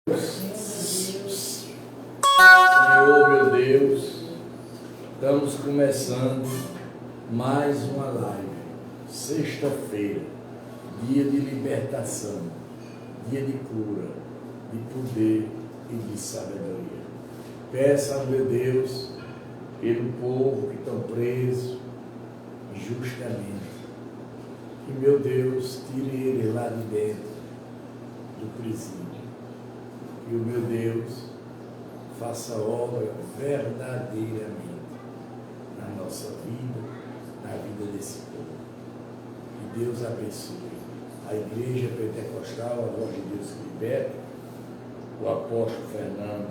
Senhor, meu Deus, estamos começando mais uma live, sexta-feira, dia de libertação, dia de cura, de poder e de sabedoria. Peça, meu Deus, pelo povo que estão preso injustamente, que, meu Deus, tire ele lá de dentro do presídio. Que o meu Deus faça obra verdadeiramente na nossa vida, na vida desse povo. Que Deus abençoe a Igreja Pentecostal, a Voz de Deus que Liberta, o apóstolo Fernando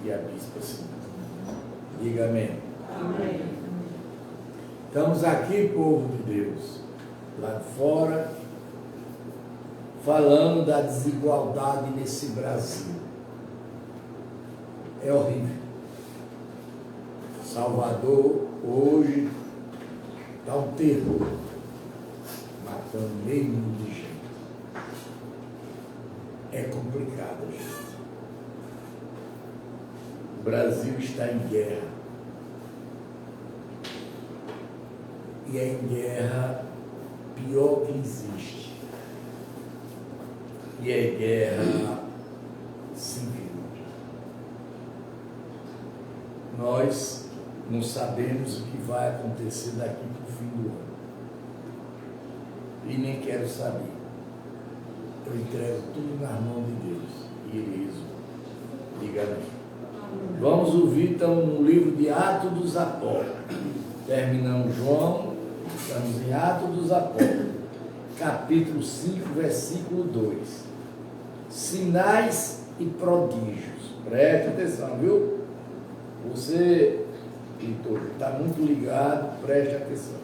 e a bispa Simone. Diga amém. Amém. Estamos aqui, povo de Deus, lá fora, falando da desigualdade nesse Brasil. É horrível. Salvador, hoje, está um terror, matando meio mundo de gente. É complicado, gente. O Brasil está em guerra. E é em guerra pior que existe. E é guerra civil. Nós não sabemos o que vai acontecer daqui para o fim do ano. E nem quero saber. Eu entrego tudo nas mãos de Deus. E Ele resolve. Diga amém. Vamos ouvir então no livro de Atos dos Apóstolos. Terminamos João, estamos em Atos dos Apóstolos. Capítulo 5, versículo 2. Sinais e prodígios. Preste atenção, viu? Você, pintor, está muito ligado, preste atenção.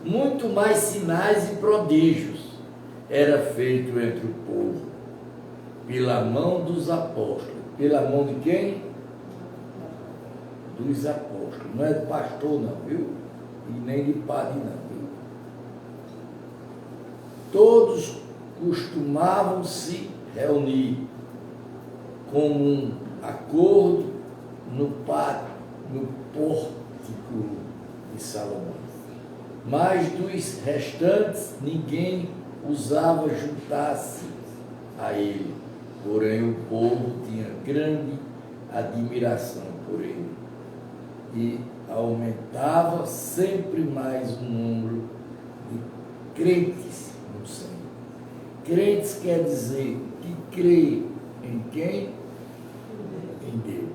Muito mais sinais e prodígios era feito entre o povo, pela mão dos apóstolos. Pela mão de quem? Dos apóstolos. Não é de pastor não, viu? E nem de padre não, viu? Todos costumavam se reunir com um acordo no pórtico de Salomão. Mas dos restantes ninguém ousava juntar-se a ele, porém o povo tinha grande admiração por ele e aumentava sempre mais o número de crentes no Senhor. Crentes quer dizer que crê em quem? Em Deus.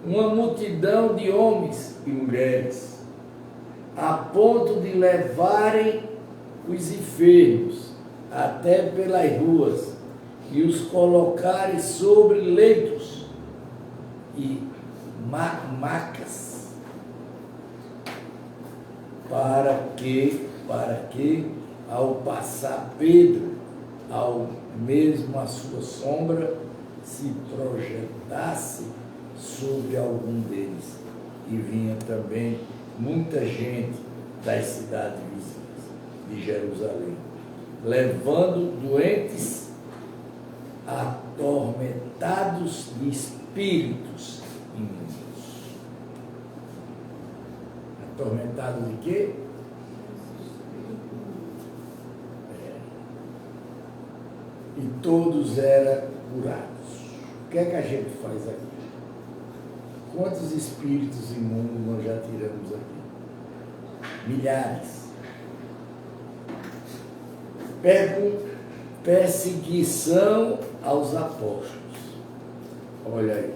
Uma multidão de homens e mulheres, a ponto de levarem os enfermos até pelas ruas e os colocarem sobre leitos e macas, para que ao passar Pedro, ao mesmo a sua sombra, se projetasse sobre algum deles. E vinha também muita gente das cidades vizinhas de Jerusalém, levando doentes atormentados de espíritos imundos. Atormentados de quê? E todos eram curados. O que é que a gente faz aqui? Quantos espíritos imundos nós já tiramos aqui? Milhares. Perseguição aos apóstolos. Olha aí.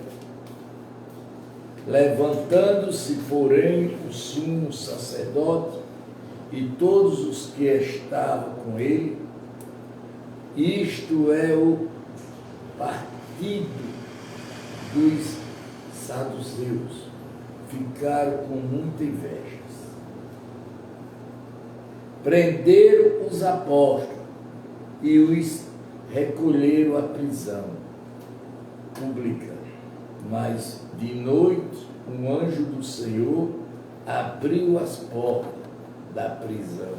Levantando-se, porém, o sumo sacerdote e todos os que estavam com ele, isto é o partido dos saduceus, ficaram com muita inveja. Prenderam os apóstolos e os recolheram à prisão pública. Mas de noite um anjo do Senhor abriu as portas da prisão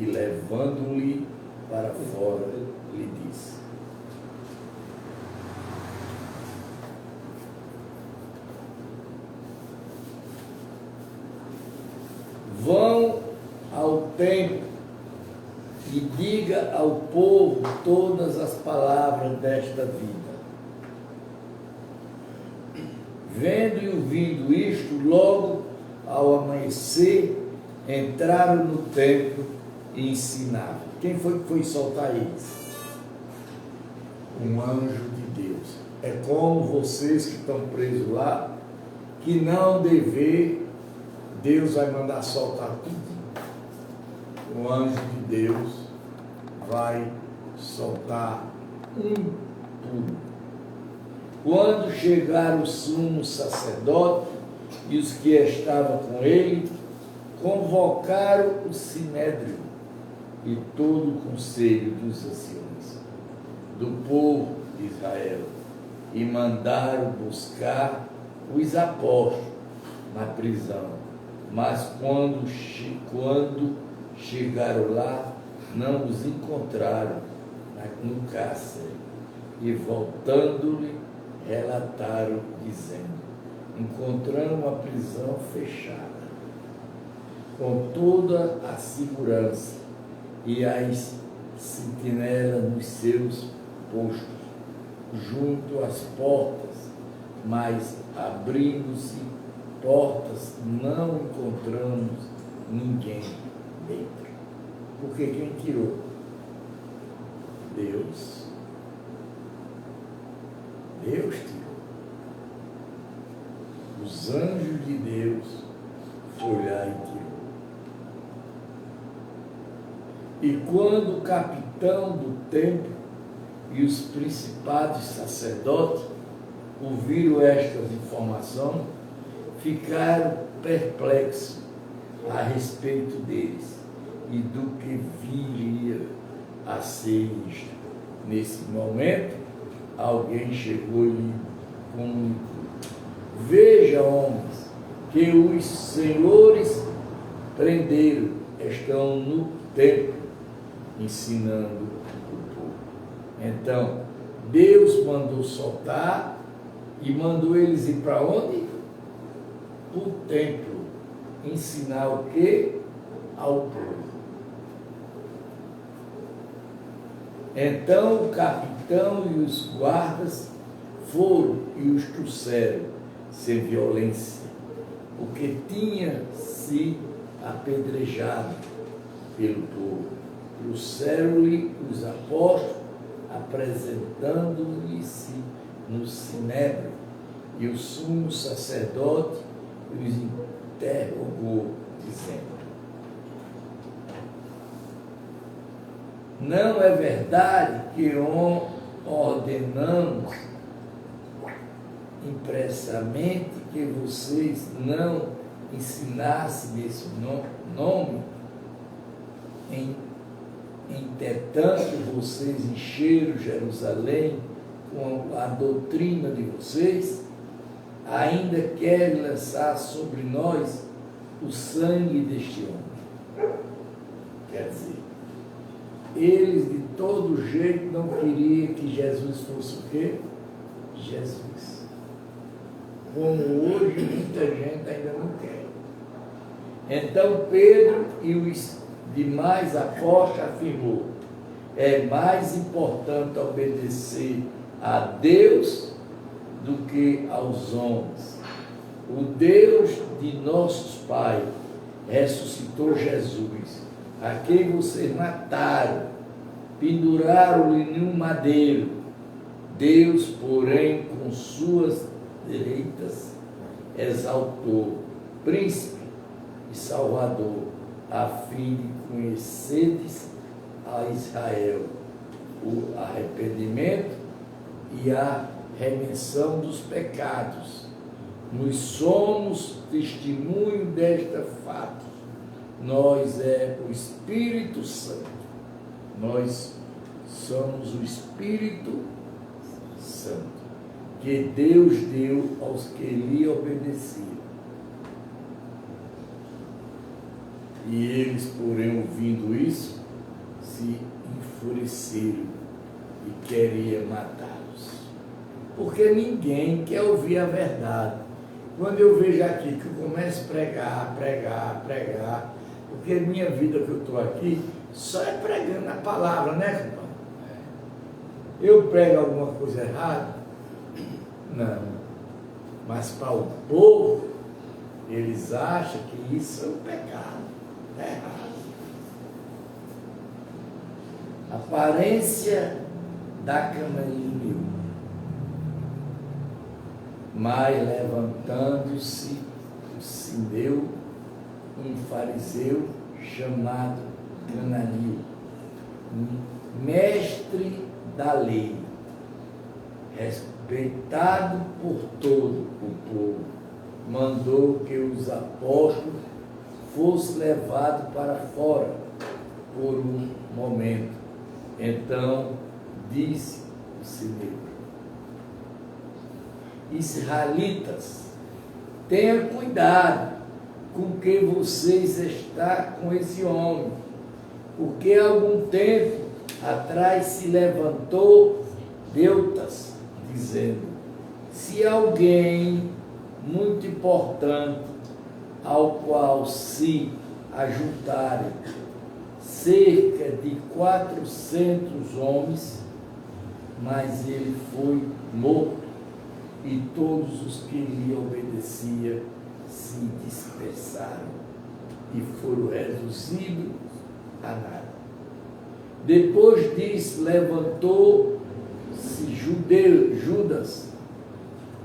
e levando-lhe para fora, lhe disse. Vão ao templo e diga ao povo todas as palavras desta vida. Vendo e ouvindo isto, logo ao amanhecer, entraram no templo e ensinavam. Quem foi que foi soltar eles? Um anjo de Deus. É como vocês que estão presos lá, que não dever, Deus vai mandar soltar tudo. O anjo de Deus vai soltar tudo. Quando chegaram o sumo sacerdote e os que estavam com ele, convocaram o sinédrio e todo o conselho dos anciãos do povo de Israel e mandaram buscar os apóstolos na prisão. Mas quando chegaram lá, não os encontraram no cárcere e voltando-lhe relataram, dizendo: encontramos a prisão fechada, com toda a segurança e as sentinelas nos seus postos, junto às portas, mas abrindo-se portas, não encontramos ninguém dentro. Porque quem tirou? Deus. Deus tirou. Os anjos de Deus foram lá e tirou. E quando o capitão do templo e os principados sacerdotes ouviram estas informações, ficaram perplexos a respeito deles e do que viria a ser isto. Nesse momento, alguém chegou e lhe comunicou: veja, homens, que os senhores prenderam, estão no templo, ensinando o povo. Então, Deus mandou soltar e mandou eles ir para onde? Para o templo. Ensinar o quê? Ao povo. Então o capitão e os guardas foram e os trouxeram sem violência, porque tinha se apedrejado pelo povo. Trouxeram-lhe os apóstolos, apresentando-lhe-se no sinédrio, e o sumo sacerdote os interrogou, dizendo: não é verdade que ordenamos impressamente que vocês não ensinassem esse nome? Entretanto, vocês encheram Jerusalém com a doutrina de vocês, ainda querem lançar sobre nós o sangue deste homem. Quer dizer, eles de todo jeito não queriam que Jesus fosse o quê? Jesus. Como hoje muita gente ainda não quer. Então Pedro e os demais apóstolos afirmou: é mais importante obedecer a Deus do que aos homens. O Deus de nossos pais ressuscitou Jesus, a quem vocês mataram, penduraram-lhe num madeiro. Deus, porém, com suas direitas, exaltou príncipe e salvador, a fim de conheceres a Israel o arrependimento e a remissão dos pecados. Nós somos testemunho desta fato. Nós é o Espírito Santo. Nós somos o Espírito Santo que Deus deu aos que lhe obedeciam. E eles, porém, ouvindo isso, se enfureceram e queriam matá-los. Porque ninguém quer ouvir a verdade. Quando eu vejo aqui que eu começo a pregar, porque minha vida que eu estou aqui só é pregando a palavra, né, irmão? Eu prego alguma coisa errada? Não. Mas para o povo, eles acham que isso é um pecado. É errado. Aparência da canarinho. Mas levantando-se, deu um fariseu chamado Gananio, mestre da lei, respeitado por todo o povo, mandou que os apóstolos fossem levados para fora por um momento. Então disse o Senhor: Israelitas, tenha cuidado com que vocês estão com esse homem, porque há algum tempo atrás se levantou Deutas, dizendo: se alguém muito importante, ao qual se ajuntarem cerca de 400 homens, mas ele foi morto, e todos os que lhe obedeciam se dispersaram e foram reduzidos a nada. Depois disso, levantou-se Judas,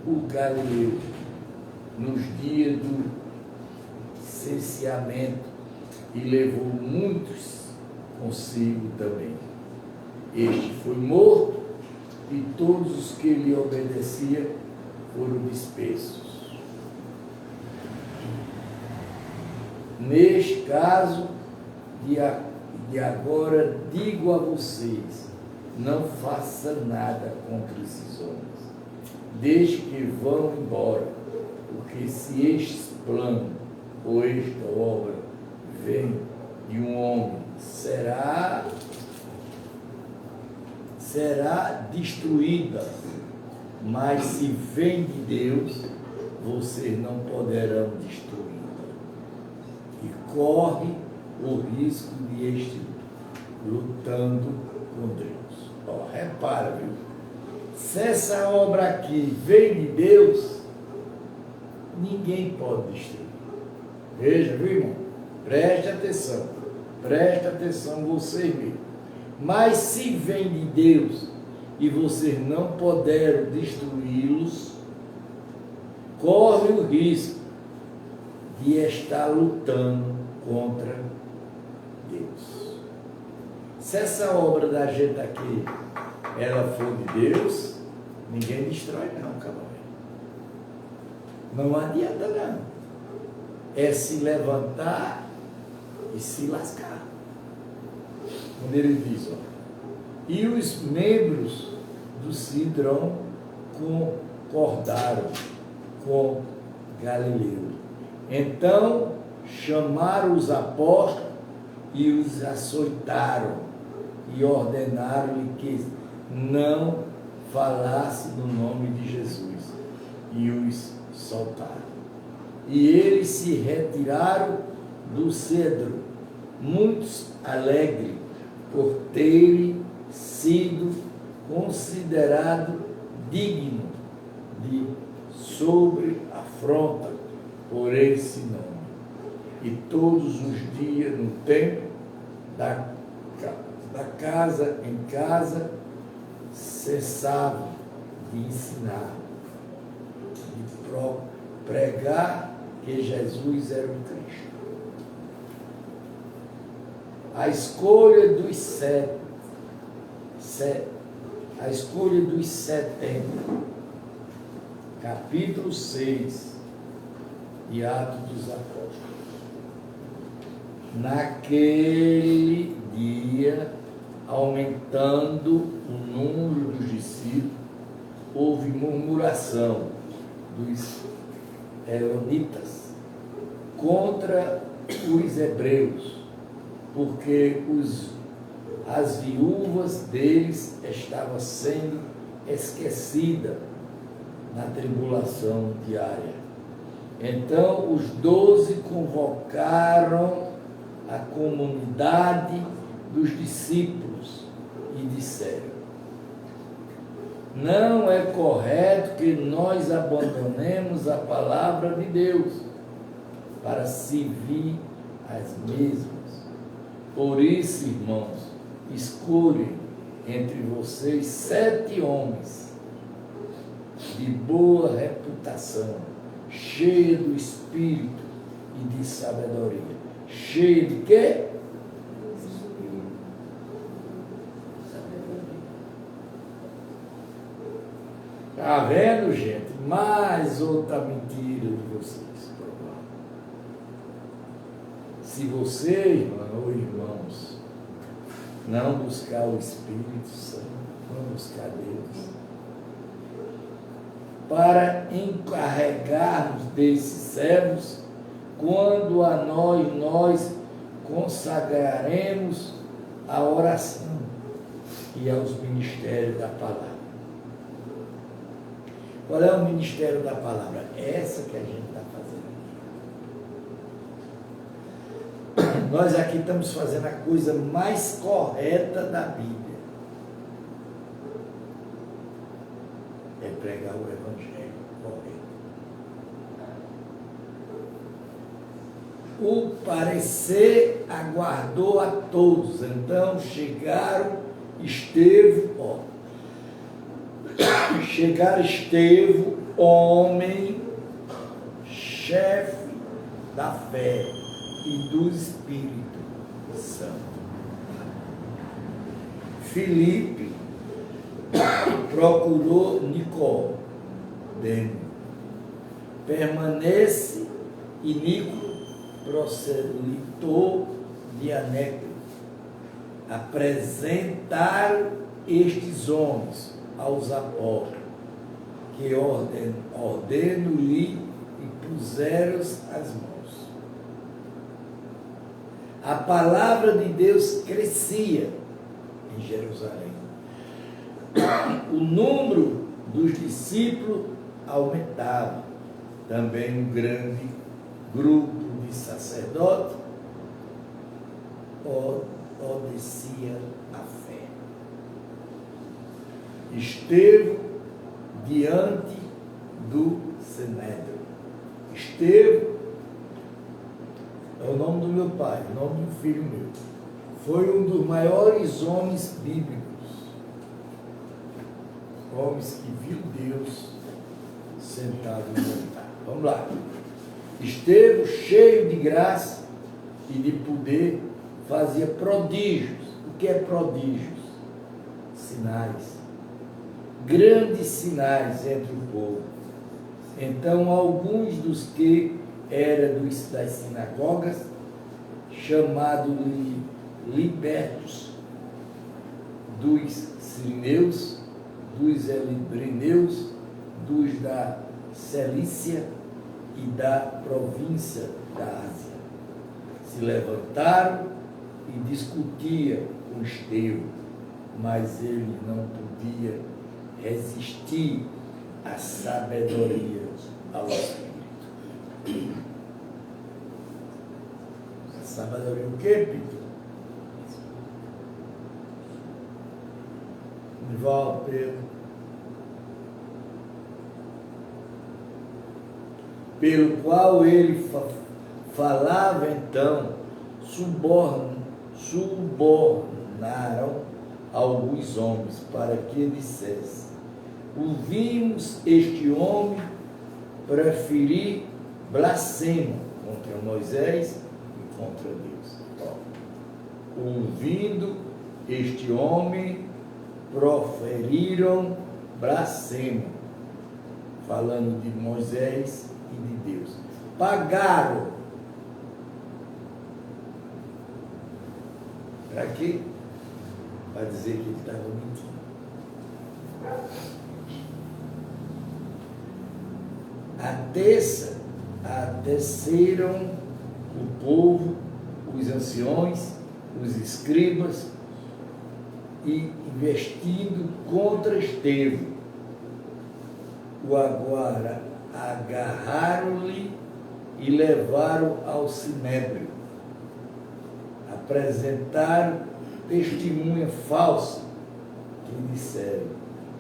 o Galileu, nos dias do censeamento, e levou muitos consigo também. Este foi morto, e todos os que lhe obedeciam foram dispersos. Neste caso, de agora digo a vocês, não faça nada contra esses homens, desde que vão embora, porque se este plano ou esta obra vem de um homem, será destruída, mas se vem de Deus, vocês não poderão destruí-la. E corre o risco de estar lutando com Deus. Ó, repara, viu? Se essa obra aqui vem de Deus, ninguém pode destruir. Veja, viu, irmão? Preste atenção vocês mesmo. Mas se vem de Deus e vocês não puderam destruí-los, corre o risco de estar lutando contra Deus. Se essa obra da gente aqui, ela for de Deus, ninguém destrói não, camarada. Não adianta não. É se levantar e se lascar. Quando ele diz, ó, e os membros do Sidrão concordaram com Galileu. Então chamaram os apóstolos e os açoitaram e ordenaram-lhe que não falasse no nome de Jesus, e os soltaram. E eles se retiraram do cedro, muitos alegres por terem sido considerado digno de sobreafronta por esse nome. E todos os dias no templo, da casa em casa, cessavam de ensinar, de pregar que Jesus era o Cristo. A escolha dos 70, capítulo 6 de Atos dos Apóstolos. Naquele dia, aumentando o número dos discípulos, houve murmuração dos elonitas contra os hebreus, porque as viúvas deles estavam sendo esquecidas na tribulação diária. Então os 12 convocaram a comunidade dos discípulos e disseram: não é correto que nós abandonemos a palavra de Deus para servir as mesmas. Por isso, irmãos, escolhem entre vocês 7 homens de boa reputação, cheios do Espírito e de sabedoria. Cheio de quê? Está vendo, gente? Mais outra mentira de vocês. Se você, irmã ou irmãos, não buscar o Espírito Santo, não buscar Deus, para encarregarmos desses servos, quando a nós consagraremos a oração e aos ministérios da palavra. Qual é o ministério da palavra? Essa que a gente está fazendo. Nós aqui estamos fazendo a coisa mais correta da Bíblia. É pregar o Evangelho correto. O parecer aguardou a todos. Então chegaram Estevão, homem, chefe da fé e do Espírito Santo. Filipe procurou Nicodemo, permanece e Nico proselitou de Aneco. Apresentaram estes homens aos apóstolos, que ordeno-lhe e puseram as mãos. A palavra de Deus crescia em Jerusalém. O número dos discípulos aumentava. Também um grande grupo de sacerdotes obedecia a fé. Esteve diante do Sinédrio. Esteve é o nome do meu pai, o nome de um filho meu. Foi um dos maiores homens bíblicos. Homens que viu Deus sentado no altar. Vamos lá. Esteve cheio de graça e de poder, fazia prodígios. O que é prodígios? Sinais. Grandes sinais entre o povo. Então, alguns dos que eram das sinagogas, chamados libertos, dos sirineus, dos elibrineus, dos da Cilícia e da província da Ásia, se levantaram e discutiam com Estevão, mas ele não podia resistir à sabedoria, ao Espírito. A sabedoria o quê, Pedro? Nivaldo, Pedro. Pelo qual ele falava, então, subornaram alguns homens para que dissesse: ouvimos este homem preferir blasfemo contra Moisés e contra Deus. Ouvindo este homem, proferiram blasfemo, falando de Moisés e de Deus. Pagaram. Para quê? Para dizer que ele estava mentindo. Ateceram o povo, os anciões, os escribas, e investindo contra Estevão, o agarraram-lhe e levaram ao sinédrio. Apresentaram testemunha falsa que disseram: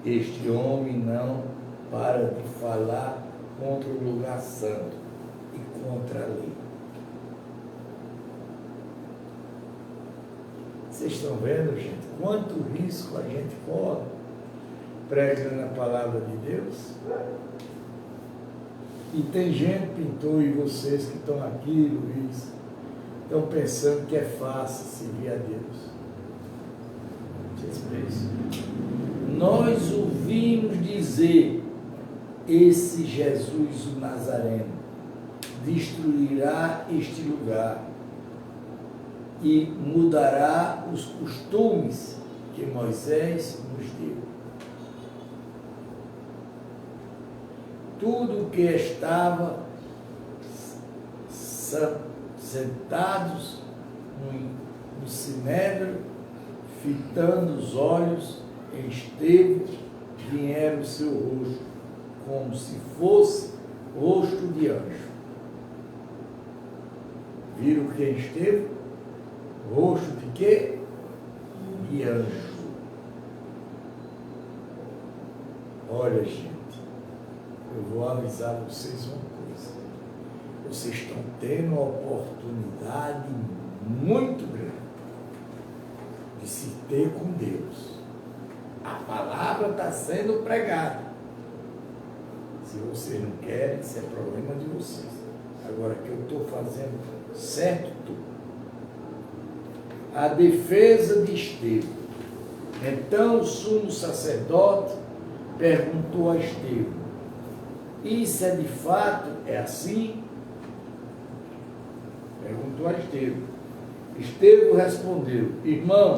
este homem não para de falar contra o lugar santo e contra a lei. Vocês estão vendo, gente, quanto risco a gente corre pregando a palavra de Deus? E tem gente, pintor, e vocês que estão aqui, Luiz, estão pensando que é fácil servir a Deus. Vocês pensam? Nós ouvimos dizer: esse Jesus, o Nazareno, destruirá este lugar e mudará os costumes que Moisés nos deu. Tudo que estava sentados no sinédrio, fitando os olhos em Estevão, vieram o seu rosto, como se fosse rosto de anjo. Viram que em Estevão? Rosto de quê? De anjo. Olha, gente, eu vou avisar vocês uma coisa. Vocês estão tendo uma oportunidade muito grande de se ter com Deus. A palavra está sendo pregada. Se vocês não querem, isso é problema de vocês. Agora que eu estou fazendo certo tudo. A defesa de Estevão. Então o sumo sacerdote perguntou a Estevão: isso é de fato, é assim? Perguntou a Estevão. Estevão respondeu: irmão,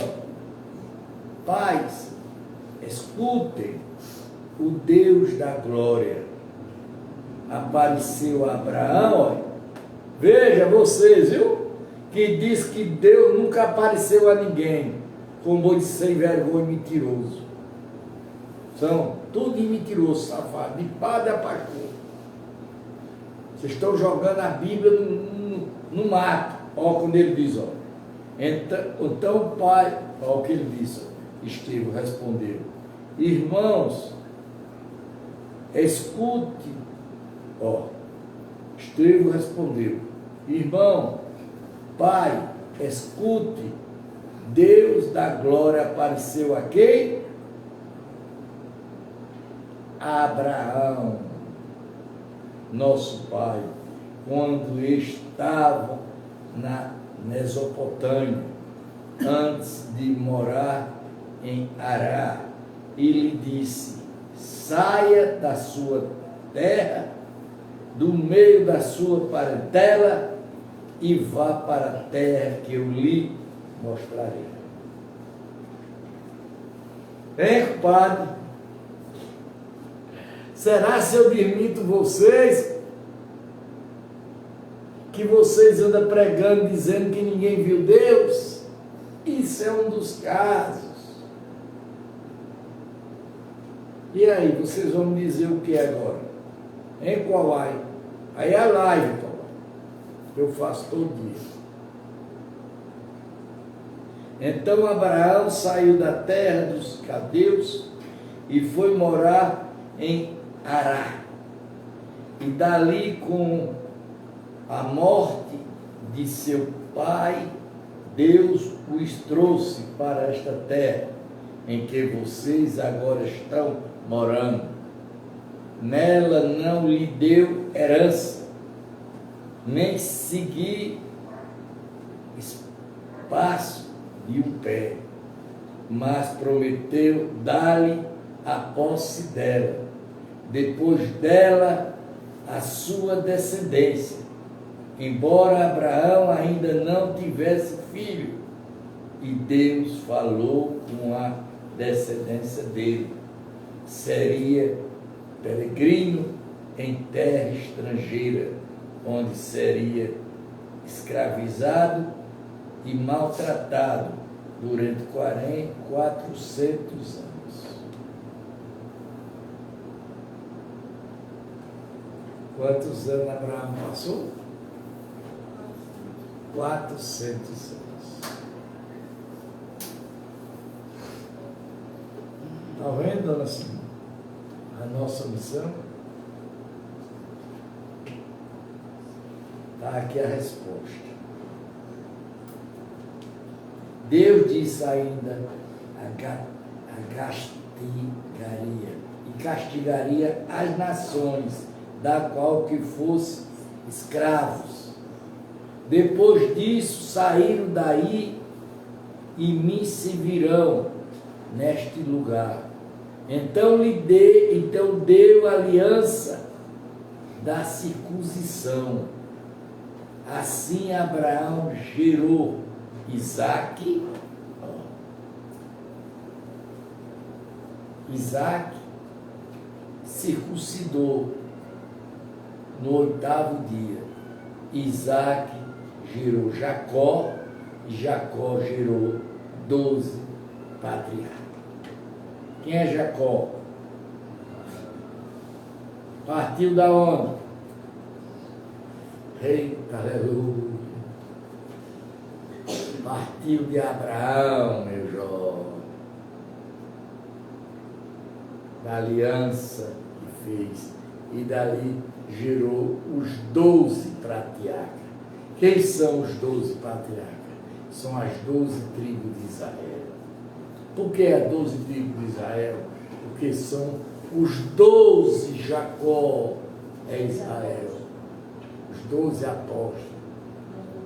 pais, escutem, o Deus da glória apareceu a Abraão. Olha, veja vocês, viu? Que diz que Deus nunca apareceu a ninguém, como de sem vergonha e mentiroso. São tudo mentiroso, safado, de padre a pastor. Vocês estão jogando a Bíblia no mato. Olha quando ele diz, ó. Então pai, olha o que ele disse. Estevão respondeu: irmãos, escute. Ó, Estevão respondeu: irmão, pai, escute, Deus da glória apareceu a quem? A Abraão, nosso pai, quando estava na Mesopotâmia, antes de morar em Ará, e lhe disse: saia da sua terra, do meio da sua parentela, e vá para a terra que eu lhe mostrarei. Hein, compadre? Será se eu demito vocês, que vocês andam pregando, dizendo que ninguém viu Deus? Isso é um dos casos. E aí, vocês vão me dizer o que agora? Hein, Kawai? Aí é a live, Kawai. Eu faço todo dia. Então Abraão saiu da terra dos caldeus e foi morar em Ará. E dali, com a morte de seu pai, Deus os trouxe para esta terra em que vocês agora estão morando. Nela não lhe deu herança, nem seguir espaço de um pé, mas prometeu dar-lhe a posse dela, depois dela a sua descendência, embora Abraão ainda não tivesse filho, e Deus falou com a descendência dele. Seria peregrino em terra estrangeira, onde seria escravizado e maltratado durante 400 anos. Quantos anos Abraão passou? 400 anos. Está vendo, dona Simone, a nossa missão? Está aqui a resposta. Deus disse ainda, castigaria as nações, da qual que fosse escravos. Depois disso, saíram daí e me servirão neste lugar. Então deu a aliança da circuncisão. Assim Abraão gerou Isaque circuncidou no 8º dia. Isaque gerou Jacó, e Jacó gerou 12 patriarcas. Quem é Jacó? Partiu da onde? Eita, aleluia! Partiu de Abraão, meu jovem, da aliança que fez, e dali gerou os 12 patriarcas. Quem são os 12 patriarcas? São as 12 tribos de Israel. Por que as 12 tribos de Israel? Porque são os 12 Jacó é Israel, os 12 apóstolos.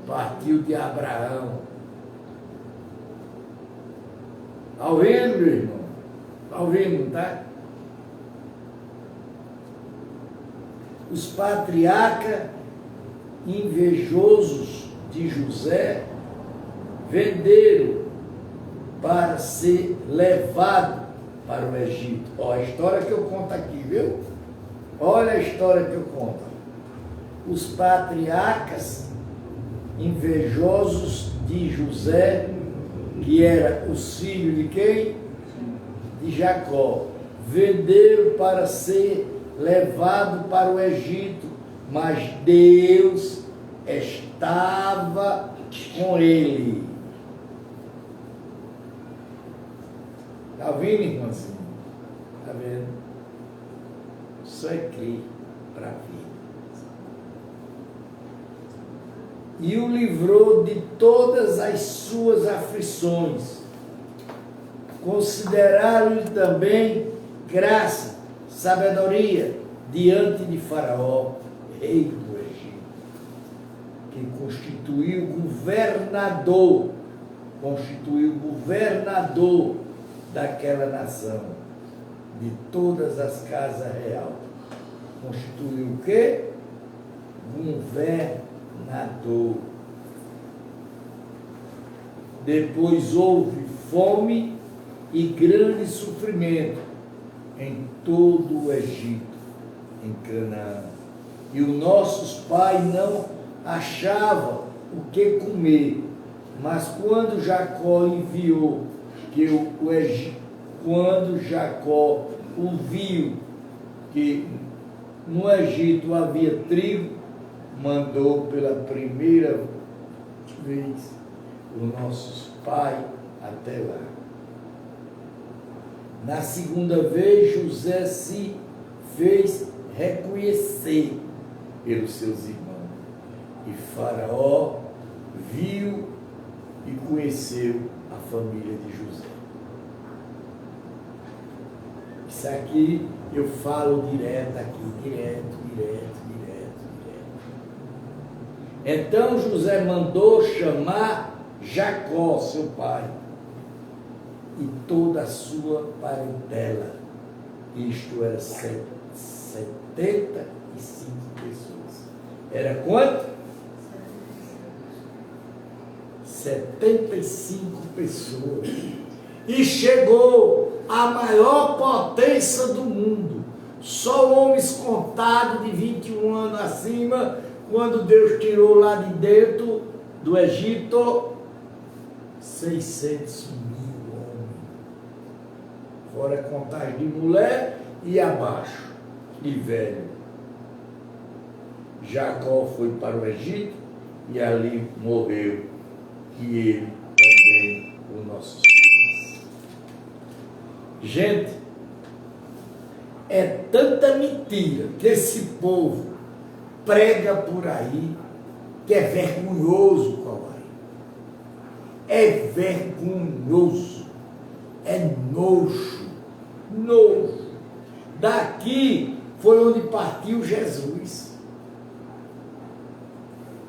Partiu de Abraão. Está ouvindo, meu irmão? Está ouvindo, tá? Os patriarcas invejosos de José venderam para ser levado para o Egito. Olha a história que eu conto aqui, viu? Olha a história que eu conto. Os patriarcas invejosos de José, que era os filhos de quem? De Jacó, venderam para ser levado para o Egito, mas Deus estava com ele. Está vendo, irmãzinho? Está vendo? Só é crer para ver. E o livrou de todas as suas aflições. Consideraram-lhe também graça, sabedoria, diante de Faraó, rei do Egito, que constituiu governador daquela nação, de todas as casas reais. Constituiu o quê? Governador. Depois houve fome e grande sofrimento em todo o Egito, em Canaã. E os nossos pais não achavam o que comer. Mas quando Jacó enviou quando Jacó ouviu que no Egito havia trigo, mandou pela primeira vez os nossos pais até lá. Na segunda vez, José se fez reconhecer pelos seus irmãos. E Faraó viu e conheceu a família de José. Isso aqui eu falo direto aqui, direto. Então José mandou chamar Jacó, seu pai, e toda a sua parentela. Isto era 75 pessoas. Era quanto? 75 pessoas. E chegou a maior potência do mundo. Só homens contados de 21 anos acima, quando Deus tirou lá de dentro do Egito, 600 mil homens. Fora contagem de mulher e abaixo, e velho. Jacó foi para o Egito e ali morreu. E ele também, os nossos pais. Gente, é tanta mentira que esse povo prega por aí, que é vergonhoso, Cauai. É vergonhoso, é nojo, nojo. Daqui foi onde partiu Jesus.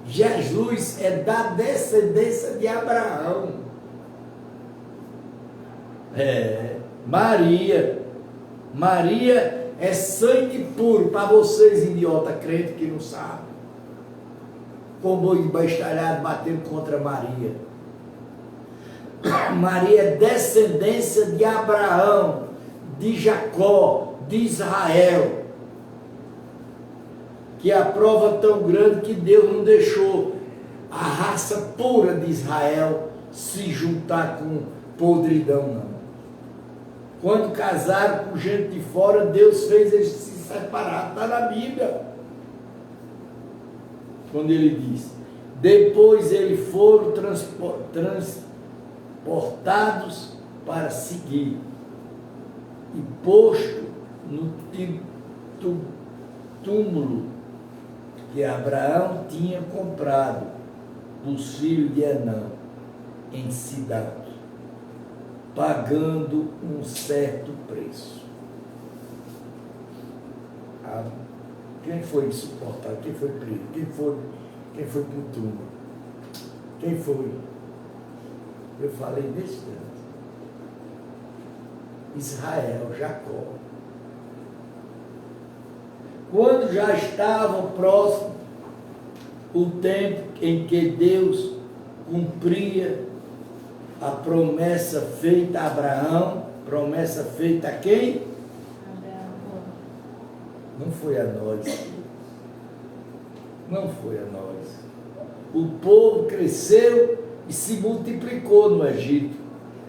Jesus é da descendência de Abraão. Maria é sangue puro, para vocês, idiota crente que não sabem. Como bestalhado batendo contra Maria. Maria é descendência de Abraão, de Jacó, de Israel. Que é a prova tão grande que Deus não deixou a raça pura de Israel se juntar com podridão, não. Quando casaram com gente de fora, Deus fez eles se separar. Está na Bíblia. Quando ele diz, depois eles foram transportados para seguir e posto no túmulo que Abraão tinha comprado dos filhos de Enã em cidade, pagando um certo preço. Quem foi insuportável? Quem foi preso? Quem foi para o túmulo? Quem foi? Eu falei desse tanto. Israel, Jacó. Quando já estava próximo o tempo em que Deus cumpria a promessa feita a Abraão, promessa feita a quem? Abraão. Não foi a nós. Não foi a nós. O povo cresceu e se multiplicou no Egito,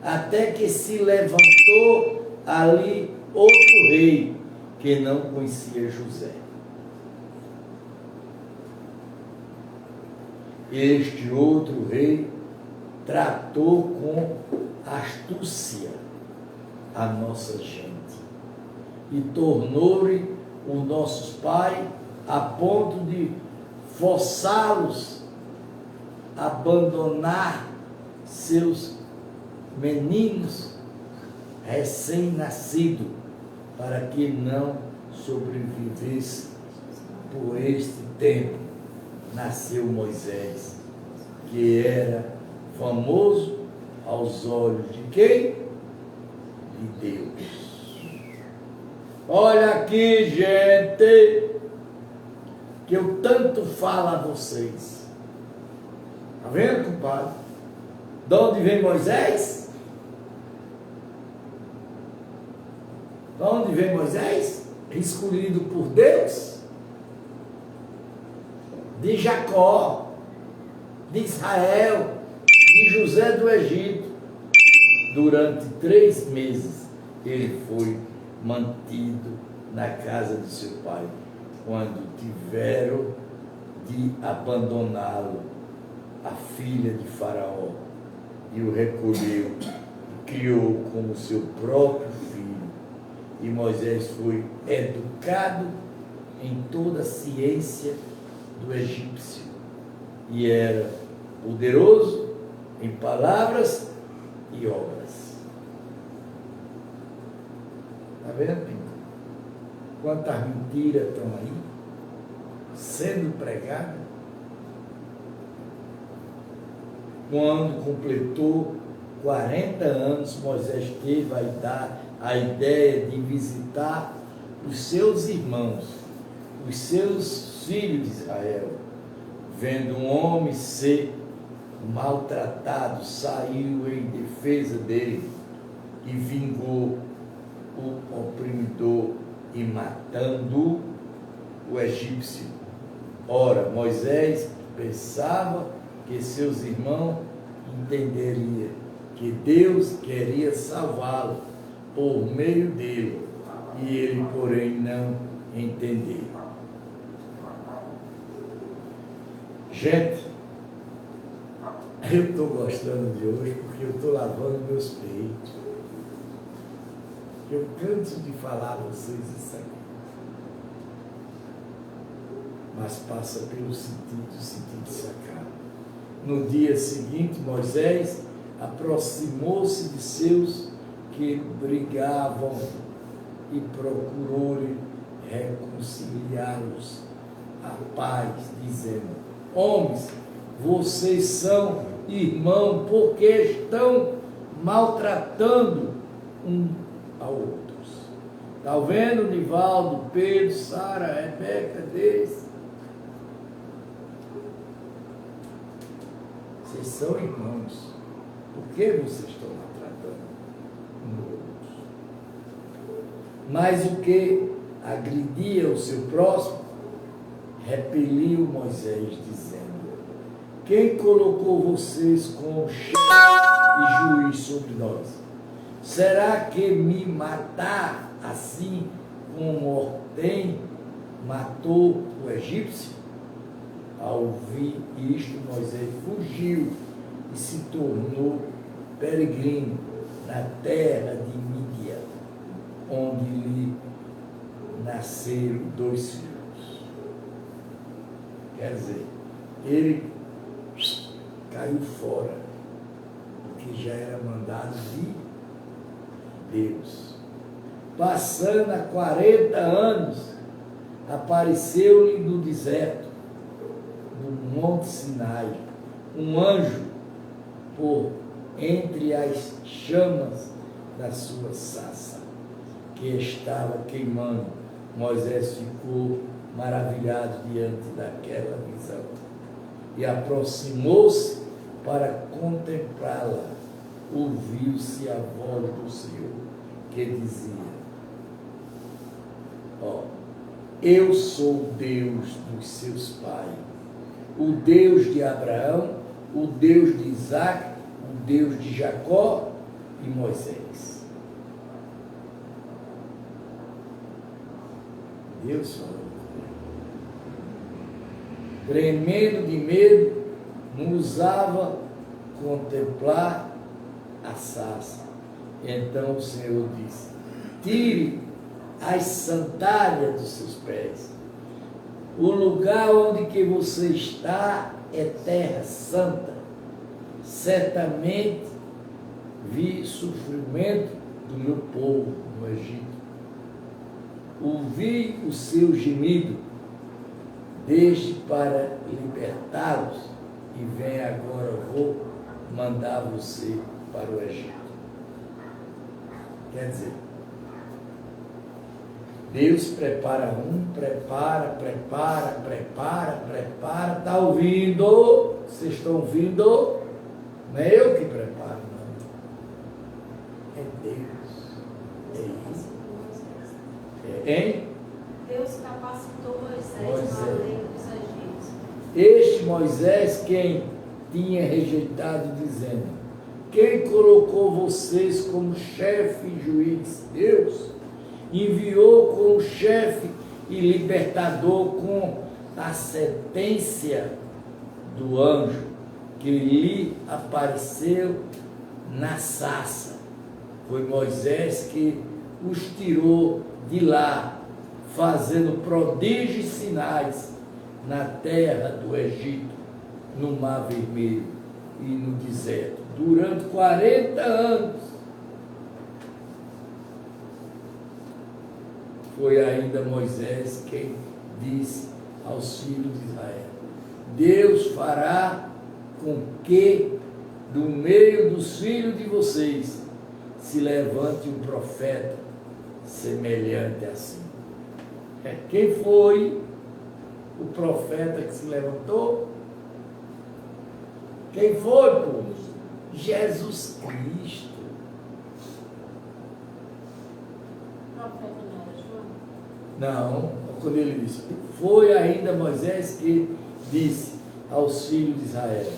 até que se levantou ali outro rei, que não conhecia José. Este outro rei tratou com astúcia a nossa gente e tornou-lhe os nossos pais a ponto de forçá-los a abandonar seus meninos recém-nascidos, para que não sobrevivesse por este tempo. Nasceu Moisés, que era famoso aos olhos de quem? De Deus. Olha aqui, gente, que eu tanto falo a vocês. Está vendo, compadre? De onde vem Moisés? De onde vem Moisés? Escolhido por Deus, de Jacó, de Israel, de José do Egito. Durante 3 meses ele foi mantido na casa de seu pai, quando tiveram de abandoná-lo, a filha de Faraó, e o recolheu e criou como seu próprio filho. E Moisés foi educado em toda a ciência do egípcio e era poderoso em palavras e obras. Está vendo, Pinto? Quantas mentiras estão aí sendo pregadas? Quando completou 40 anos, Moisés teve a ideia de visitar os seus irmãos, os seus filhos de Israel. Vendo um homem ser maltratado, saiu em defesa dele e vingou o oprimidor e matando o egípcio. Ora, Moisés pensava que seus irmãos entenderiam que Deus queria salvá-lo por meio dele, e ele, porém, não entendeu. Gente, eu estou gostando de hoje porque eu estou lavando meus peitos. Eu canso de falar a vocês isso aqui. Mas passa pelo sentido sacado. No dia seguinte, Moisés aproximou-se de seus que brigavam e procurou-lhe reconciliá-los à paz, dizendo: homens, vocês são irmãos, porque estão maltratando um ao outro. Está vendo, Nivaldo, Pedro, Sara, Rebeca, Deise? Vocês são irmãos. Por que vocês estão maltratando um ao outro? Mas o que agredia o seu próximo, repeliu Moisés, dizendo: quem colocou vocês como chefe e juiz sobre nós? Será que me matar assim como Ortem matou o egípcio? Ao ouvir isto, Moisés fugiu e se tornou peregrino na terra de Mídia, onde lhe nasceram 2 filhos. Quer dizer, ele caiu fora, porque já era mandado de Deus. Passando há 40 anos, apareceu-lhe no deserto, no Monte Sinai, um anjo por entre as chamas da sua sarça, que estava queimando. Moisés ficou maravilhado diante daquela visão e aproximou-se para contemplá-la. Ouviu-se a voz do Senhor, que dizia: eu sou o Deus dos seus pais, o Deus de Abraão, o Deus de Isaac, o Deus de Jacó e Moisés. Deus falou. Tremendo de medo, não ousava contemplar a sarça. Então o Senhor disse: tire as sandálias dos seus pés. O lugar onde que você está é terra santa. Certamente vi sofrimento do meu povo no Egito. Ouvi o seu gemido, deixe para libertá-los, e vem agora, eu vou mandar você para o Egito. Quer dizer, Deus prepara prepara, está ouvindo? Vocês estão ouvindo? Não é eu que preparo, não. É Deus. É isso. Hein? Deus capacitou Moisés na lei dos egípcios. Este Moisés, quem tinha rejeitado, dizendo: quem colocou vocês como chefe e juiz? Deus enviou como chefe e libertador com a sentença do anjo que lhe apareceu na sarça. Foi Moisés que os tirou de lá, fazendo prodígios e sinais na terra do Egito, no Mar Vermelho e no deserto, durante 40 anos. Foi ainda Moisés quem disse aos filhos de Israel: Deus fará com que do meio dos filhos de vocês se levante um profeta semelhante assim. Quem foi o profeta que se levantou? Quem foi, povo? Jesus Cristo. Não, quando ele disse: foi ainda Moisés que disse aos filhos de Israel: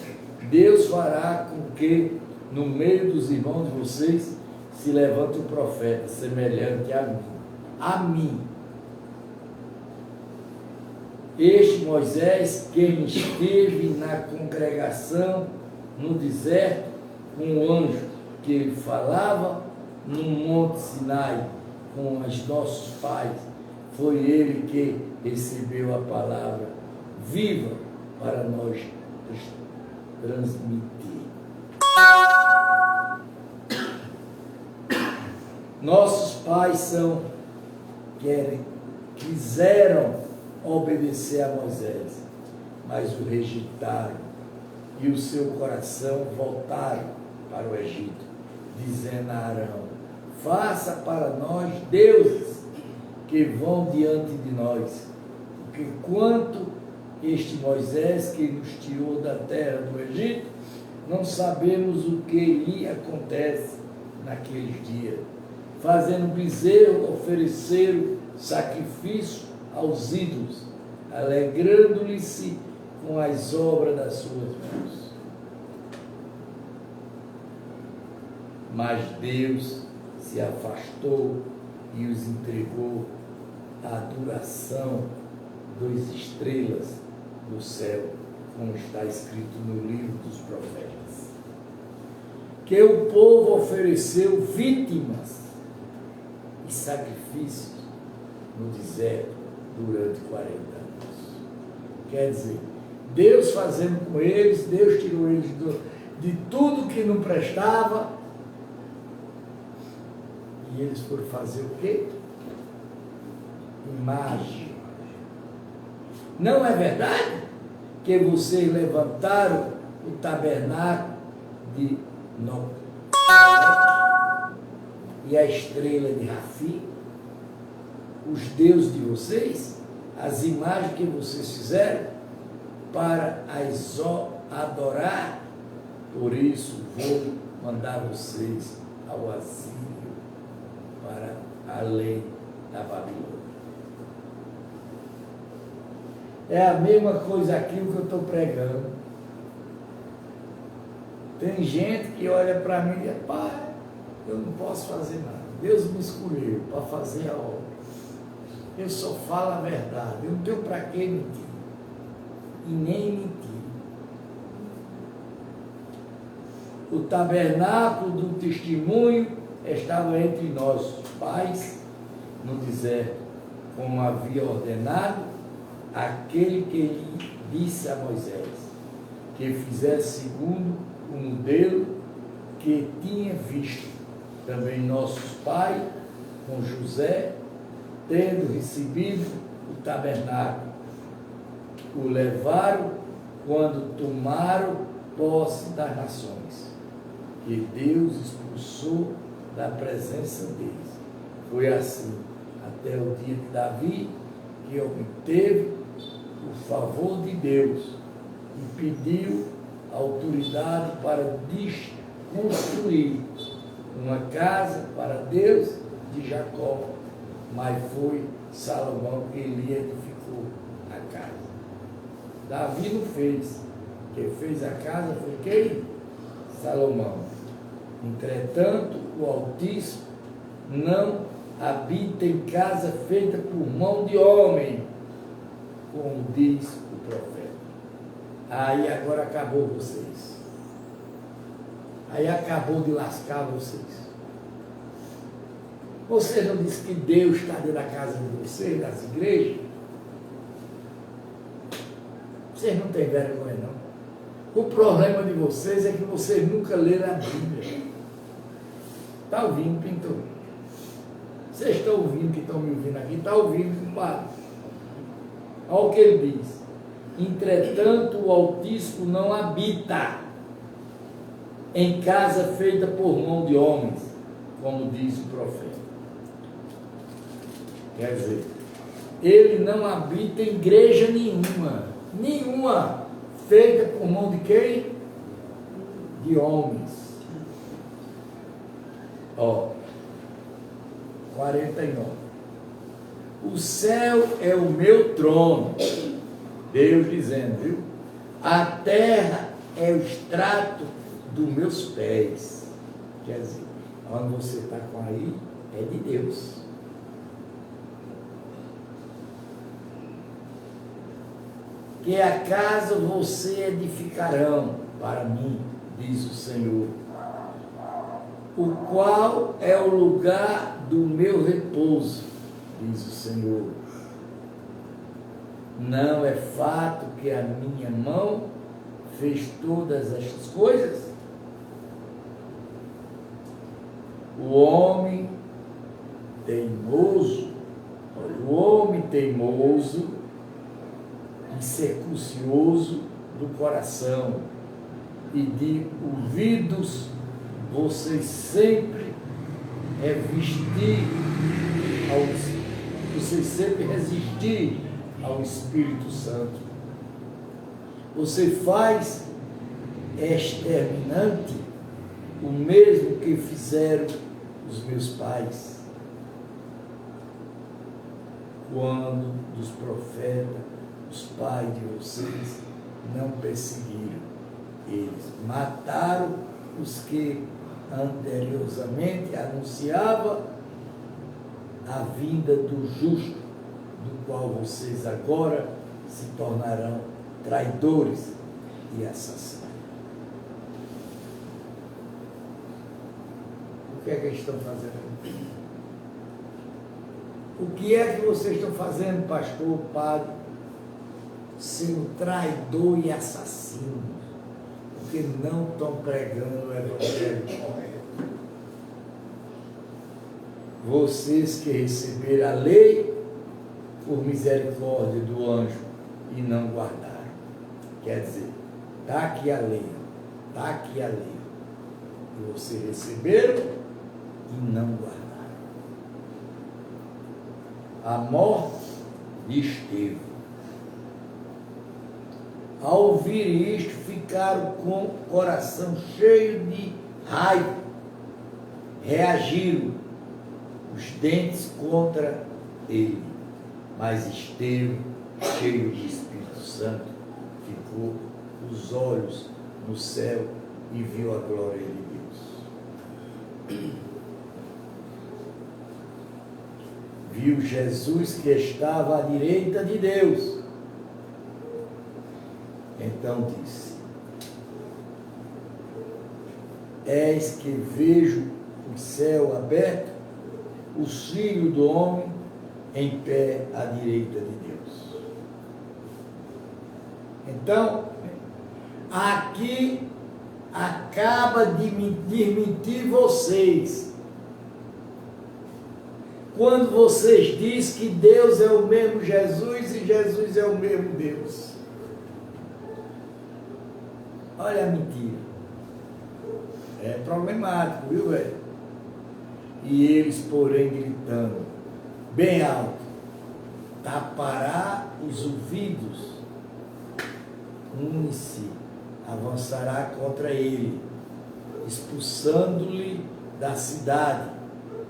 Deus fará com que no meio dos irmãos de vocês se levanta um profeta semelhante a mim. A mim. Este Moisés, quem esteve na congregação no deserto, com um anjo que ele falava no Monte Sinai com os nossos pais, foi ele que recebeu a palavra viva para nós transmitir. Nossos pais quiseram obedecer a Moisés, mas o rejeitaram e o seu coração voltaram para o Egito, dizendo a Arão: faça para nós deuses que vão diante de nós, porque quanto este Moisés que nos tirou da terra do Egito, não sabemos o que lhe acontece naqueles dias. Fazendo bezerro, ofereceram sacrifício aos ídolos, alegrando-lhe-se com as obras das suas mãos. Mas Deus se afastou e os entregou à adoração das estrelas do céu, como está escrito no livro dos profetas. Que o povo ofereceu vítimas e sacrifícios no deserto durante 40 anos. Quer dizer, Deus fazendo com eles, Deus tirou eles de tudo que não prestava, e eles foram fazer o quê? Imagem. Não é verdade que vocês levantaram o tabernáculo de Noé e a estrela de Rafi, os deuses de vocês, as imagens que vocês fizeram para as adorar? Por isso vou mandar vocês ao asilo, para além da Babilônia. É a mesma coisa aquilo que eu estou pregando. Tem gente que olha para mim e diz: pai, eu não posso fazer nada. Deus me escolheu para fazer a obra. Eu só falo a verdade. Eu não tenho para que mentir. E nem mentir. O tabernáculo do testemunho estava entre nós, pais, no deserto, como havia ordenado aquele que lhe disse a Moisés, que fizesse segundo o modelo que tinha visto. Também nossos pais, com José, tendo recebido o tabernáculo, o levaram quando tomaram posse das nações, que Deus expulsou da presença deles. Foi assim até o dia de Davi, que obteve o favor de Deus e pediu autoridade para construir uma casa para Deus de Jacó, mas foi Salomão que lhe edificou a casa. Davi não fez. Quem fez a casa foi quem? Salomão. Entretanto, o Altíssimo não habita em casa feita por mão de homem, como diz o profeta. Aí agora acabou vocês. Aí acabou de lascar vocês. Vocês não dizem que Deus está dentro da casa de vocês, das igrejas? Vocês não têm vergonha, não. O problema de vocês é que vocês nunca leram a Bíblia. Está ouvindo, pintor? Vocês estão ouvindo, que estão me ouvindo aqui? Está ouvindo, compadre? Olha o que ele diz. Entretanto, o Altíssimo não habita em casa feita por mão de homens, como diz o profeta. Quer dizer, ele não habita em igreja nenhuma, feita por mão de quem? De homens. Ó, 49. O céu é o meu trono, Deus dizendo, viu? A terra é o extrato dos meus pés. Quer dizer, onde você está com aí é de Deus. Que acaso você edificarão para mim, diz o Senhor, o qual é o lugar do meu repouso, diz o Senhor. Não é fato que a minha mão fez todas estas coisas? O homem teimoso, incircuncioso do coração e de ouvidos, vocês sempre resistir ao Espírito Santo. Você faz exterminante o mesmo que fizeram os meus pais, quando dos profetas, os pais de vocês não perseguiram. Eles mataram os que anteriormente anunciava a vinda do justo, do qual vocês agora se tornarão traidores e assassinos. O que é que eles estão fazendo? O que é que vocês estão fazendo, pastor, padre? Sendo traidor e assassino, porque não estão pregando o evangelho correto. Vocês que receberam a lei por misericórdia do anjo e não guardaram. Quer dizer, está aqui a lei, está aqui a lei. E vocês receberam e não guardaram. A morte de Estevão. Ao ouvir isto, ficaram com o coração cheio de raiva, reagiram os dentes contra ele. Mas Estevão, cheio de Espírito Santo, ficou os olhos no céu e viu a glória de Deus. Viu Jesus que estava à direita de Deus. Então disse: eis que vejo o céu aberto, o Filho do Homem em pé à direita de Deus. Então, aqui acaba de desmentir vocês. Quando vocês dizem que Deus é o mesmo Jesus e Jesus é o mesmo Deus. Olha a mentira. É problemático, viu, velho? E eles, porém, gritando bem alto, tapará os ouvidos, une-se, avançará contra ele, expulsando-lhe da cidade,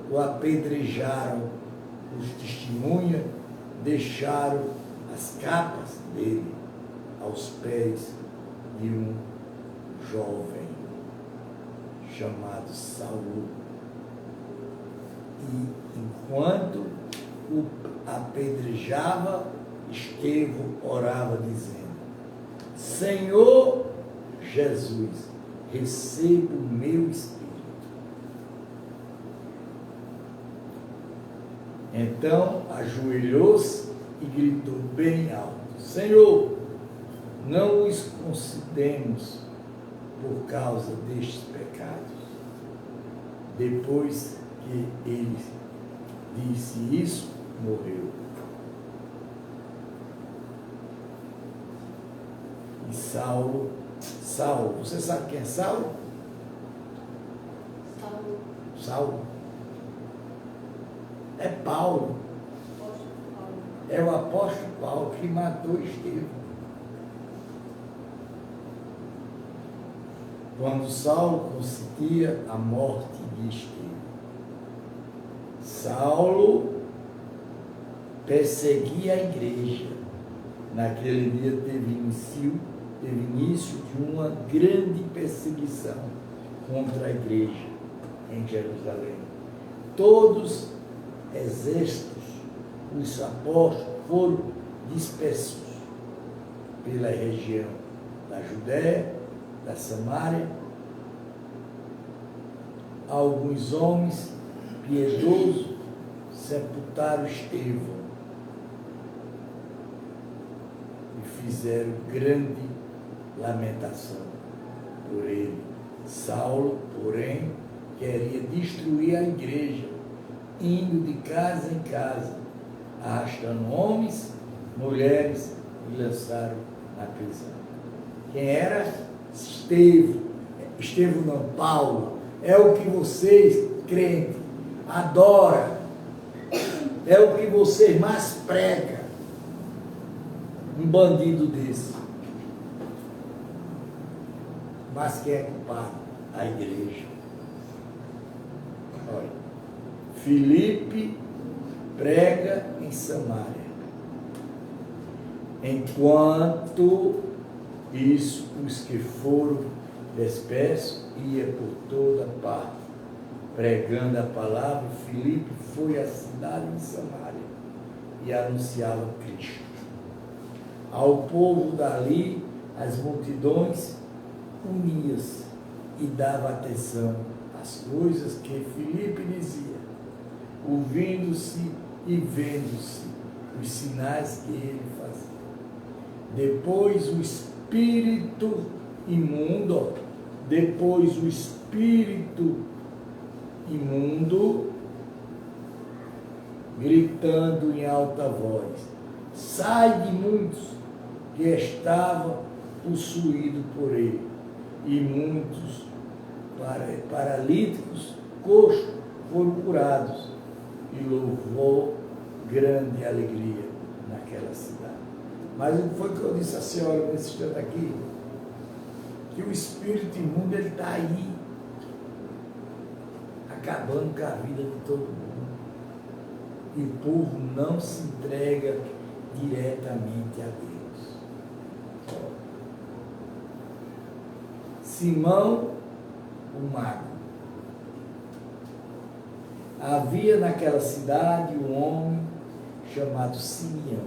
o apedrejaram, os testemunhas deixaram as capas dele aos pés de um jovem chamado Saulo. E enquanto o apedrejava, Estevão orava dizendo: Senhor Jesus, receba o meu espírito. Então ajoelhou-se e gritou bem alto: Senhor, não os considemos por causa destes pecados. Depois que ele disse isso, morreu. E Saulo, você sabe quem é Saulo? Saulo. É Paulo. É o apóstolo Paulo que matou Estevão. Quando Saulo consentia a morte de Estevão. Saulo perseguia a igreja. Naquele dia teve início teve início de uma grande perseguição contra a igreja em Jerusalém. Todos exércitos, os apóstolos foram dispersos pela região da Judéia, da Samária. Alguns homens piedosos sepultaram Estevão e fizeram grande lamentação por ele. Saulo, porém, queria destruir a igreja, indo de casa em casa, arrastando homens, mulheres, e lançaram na prisão. Quem era? Estevão não, Paulo. É o que vocês, crentes, adoram. É o que vocês mais pregam. Um bandido desse. Mas quem é culpado? A igreja. Olha, Filipe prega em Samaria. Enquanto isso, os que foram dispersos ia por toda parte, pregando a palavra. Filipe foi à cidade de Samaria e anunciava Cristo. Ao povo dali, as multidões uniam-se e davam atenção às coisas que Filipe dizia, ouvindo-se e vendo-se os sinais que ele fazia. Depois o espírito imundo, gritando em alta voz, sai de muitos que estavam possuídos por ele, e muitos paralíticos, coxos, foram curados, e louvou grande alegria naquela cidade. Mas o que foi que eu disse à senhora nesse instante aqui? Que o espírito imundo está aí, acabando com a vida de todo mundo. E o povo não se entrega diretamente a Deus. Simão, o mago. Havia naquela cidade um homem chamado Simeão,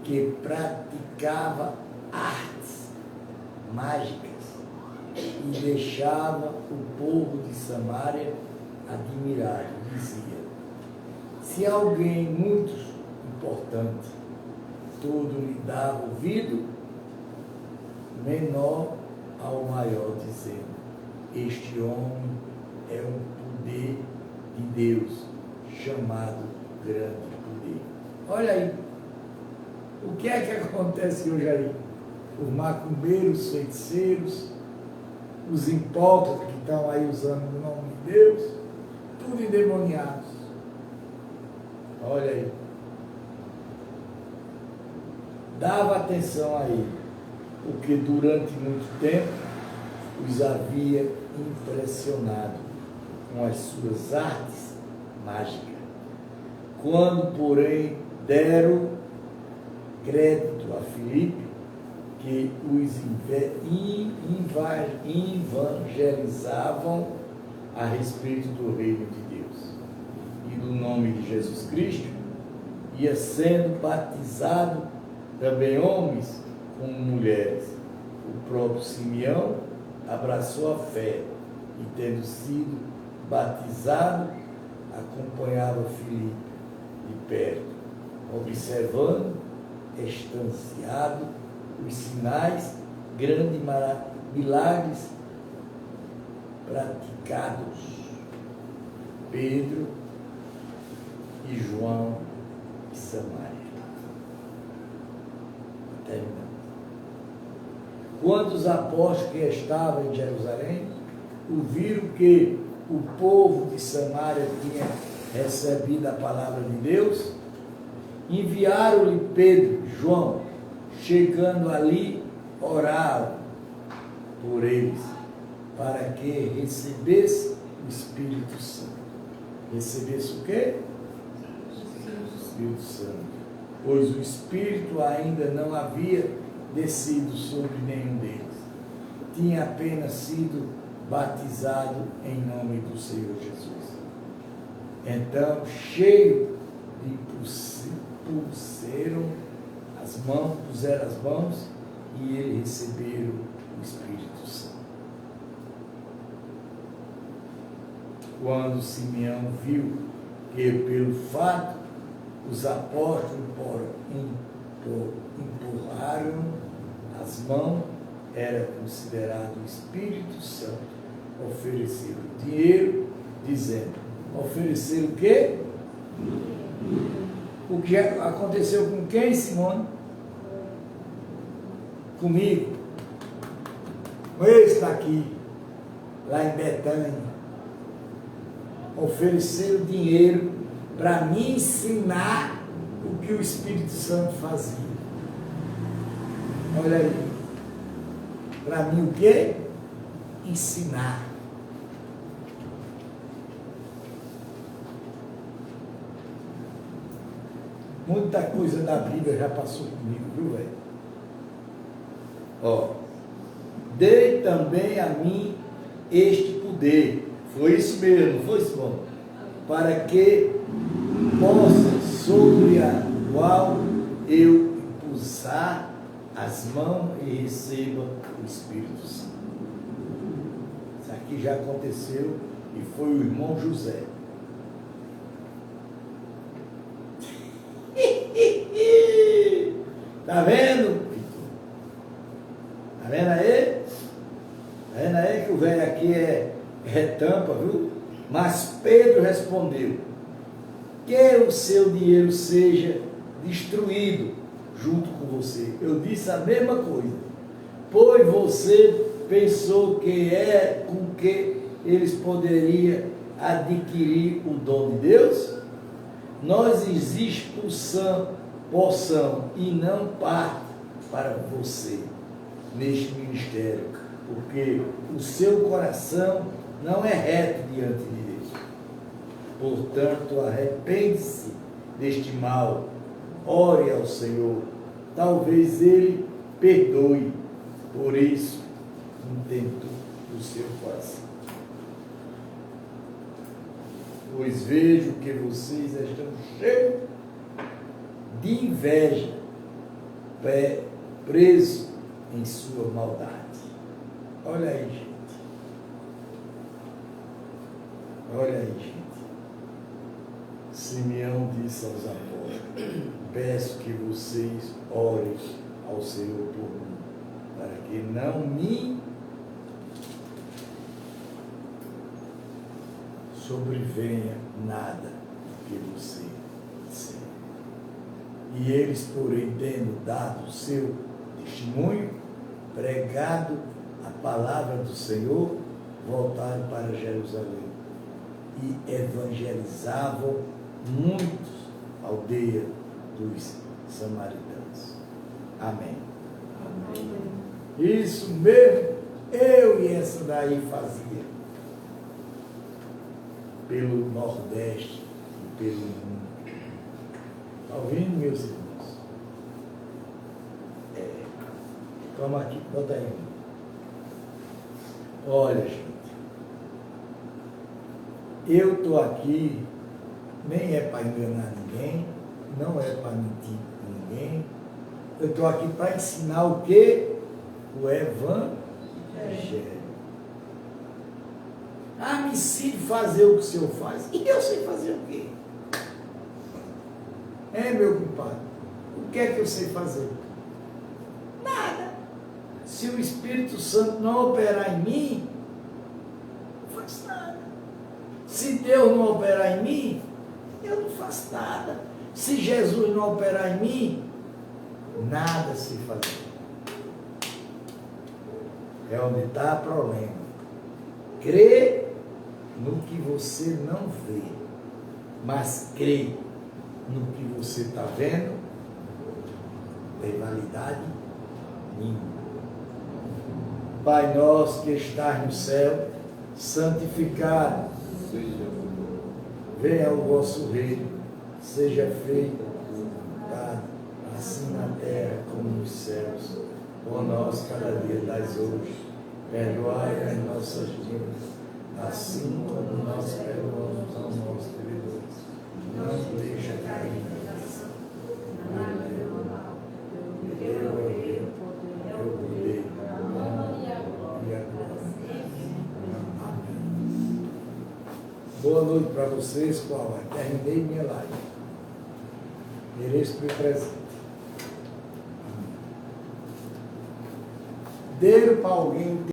que praticava artes mágicas e deixava o povo de Samaria admirado. Dizia: se alguém muito importante, todo lhe dava ouvido, menor ao maior, dizendo: este homem é um poder de Deus, chamado grande poder. Olha aí, o que é que acontece hoje aí? Os macumbeiros, os feiticeiros, os hipócritas que estão aí usando o nome de Deus, tudo endemoniados. Olha aí. Dava atenção a ele, porque durante muito tempo os havia impressionado com as suas artes mágicas. Quando, porém, deram crédito a Filipe, que os evangelizavam a respeito do reino de Deus e do nome de Jesus Cristo, ia sendo batizado também homens como mulheres. O próprio Simeão abraçou a fé e, tendo sido batizado, acompanhava Filipe de perto, observando, estanciado, os sinais, grandes milagres praticados. Pedro e João de Samaria. Terminando. Quando os apóstolos que estavam em Jerusalém ouviram que o povo de Samaria tinha recebido a palavra de Deus, enviaram-lhe Pedro e João, chegando ali, oraram por eles, para que recebesse o Espírito Santo. Recebesse o quê? O Espírito Santo. Pois o Espírito ainda não havia descido sobre nenhum deles. Tinha apenas sido batizado em nome do Senhor Jesus. Então, cheio de puseram as mãos e ele recebeu o Espírito Santo. Quando Simeão viu que, pelo fato, os apóstolos empurraram as mãos, era considerado o Espírito Santo, ofereceu dinheiro, dizendo: oferecer o quê? O que aconteceu com quem, Simone? Comigo. Esse está aqui, lá em Betânia. Ofereceram dinheiro para me ensinar o que o Espírito Santo fazia. Olha aí. Para mim o quê? Ensinar. Muita coisa da Bíblia já passou comigo, viu, velho? Ó. Dei também a mim este poder. Foi isso mesmo, não foi, Simão? Para que possa, sobre a qual eu impulsar as mãos e receba o Espírito Santo. Isso aqui já aconteceu e foi o irmão José. Tá vendo? Tá vendo aí? Tá vendo aí que o velho aqui é tampa, viu? Mas Pedro respondeu: que o seu dinheiro seja destruído junto com você. Eu disse a mesma coisa. Pois você pensou que é com que eles poderiam adquirir o dom de Deus? Nós existe porção e não parte para você neste ministério, porque o seu coração não é reto diante de Deus. Portanto, arrepende-se deste mal, ore ao Senhor, talvez Ele perdoe, por isso, intento do seu coração. Pois vejo que vocês estão cheios de inveja, presos em sua maldade. Olha aí, gente. Olha aí, gente. Simeão disse aos apóstolos: peço que vocês orem ao Senhor por mim, para que não me sobrevenha nada do que você disser. E eles, porém, tendo dado o seu testemunho, pregado a palavra do Senhor, voltaram para Jerusalém e evangelizavam muitos aldeias dos samaritanos. Amém. Amém. Isso mesmo, eu e essa daí fazia pelo Nordeste e pelo mundo. Está ouvindo, meus irmãos? Toma aqui, bota aí. Olha, gente, eu estou aqui, nem é para enganar ninguém, não é para mentir com ninguém, eu estou aqui para ensinar o quê? O Evangelho. Me ensine a fazer o que o Senhor faz. E eu sei fazer o quê? Meu compadre? O que é que eu sei fazer? Nada. Se o Espírito Santo não operar em mim, não faço nada. Se Deus não operar em mim, eu não faço nada. Se Jesus não operar em mim, nada se fazer. É onde está o problema. Crê no que você não vê, mas crê no que você está vendo, tem validade nenhuma. Pai nosso que estás no céu, santificado venha o vosso reino, seja feita a vontade, assim na terra como nos céus. por nós cada dia das hoje. Perdoai as nossas dívidas, assim como nós perdoamos aos nossos devedores. Não nos deixa cair em tentação, mas livra-nos do mal. Porque eu poder, a honra e a glória. Amém. Boa noite para vocês, qual é? Terminei minha live. Mereço meu presente. Dê para alguém